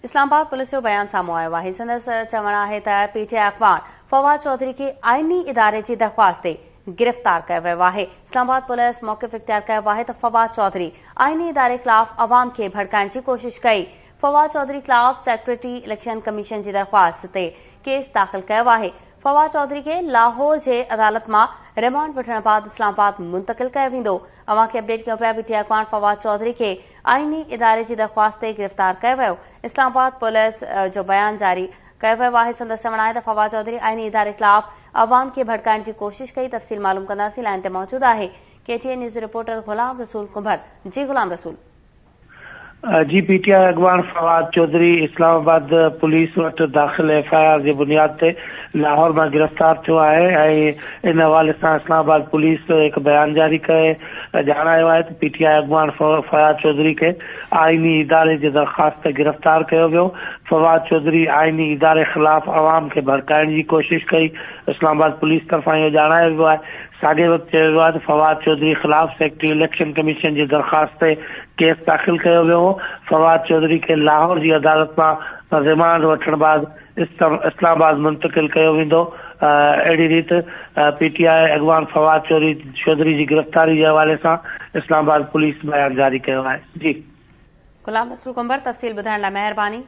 Islamabad police जो बयान साम्हूं आयो आहे। संदसि चवणु आहे त पीटीआई अख़बार फवाद चौधरी खे आइनी इदारे जी दरख़्वास्त ते गिरफ़्तार कयो वियो आहे। इस्लामाबाद पुलिस मौक़िफ़ इख्तियार कयो आहे त फवाद चौधरी आइनी इदारे ख़िलाफ़ अवाम खे भड़काइण जी कोशिश कई। फवाद चौधरी ख़िलाफ़ सेक्रेटरी इलेक्शन कमीशन जी दरख़्वास्त ते केस दाख़िल कयो आहे। फवाद चौधरी खे लाहौर जे अदालत मां रिमांड वठण बाद इस्लामाबाद मुंतक़िल कयो वेंदो। अवां खे अपडेट कयो पिया पीटीआई अख़बार फवाद चौधरी खे आइनी इदारे जी दरख़्वास्त ते गिरफ़्तार कयो वियो। इस्लामाबाद पुलिस जो बयान जारी कयो वियो आहे। संदसि चवणु आहे त फवाद चौधरी आइनी इदारे ख़िलाफ़ अवाम खे भड़काइण जी कोशिश कई। तफ़सील मालूम कंदासीं। लाइन ते मौजूदु आहे KTN news reporter Ghulam Rasool कुंभर। जी गुलाम रसूल। जी पीटीआई अगवान फवाद चौधरी इस्लामाबाद पुलिस वट दाख़िल FIR की बुनियाद ते लाहौर में गिरफ्तार थियो है। इन हवाले से इस्लामाबाद पुलिस एक बयान जारी करे जणायो है तो पीटीआई अगवान फवाद चौधरी के आइनी इदारे की दरख़्वास्त ते गिरफ्तार किया गयो। फवाद चौधरी आइनी इदारे खिलाफ अवाम के भड़काइण की कोशिश कई। इस्लामाबाद पुलिस तरफा यो जणायो वियो है। साॻे वक़्तु चयो वियो आहे त फवाद चौधरी खिलाफ सेक्रेटरी इलेक्शन कमीशन की दरख़्वास्त ते केस दाख़िल किया वियो हो। फवाद चौधरी के लाहौर की अदालत में रिमांड वठण बाद इस्लामाबाद मुंतक़िल किया वेंदो। अहिड़ी रीति पीटीआई अगवान फवाद चौधरी की गिरफ़्तारी के हवाले से इस्लामाबाद पुलिस बयान जारी किया है। जी गुलाम रसूल कुंभर, तफ़सील ॿुधाइण लाइ महिरबानी।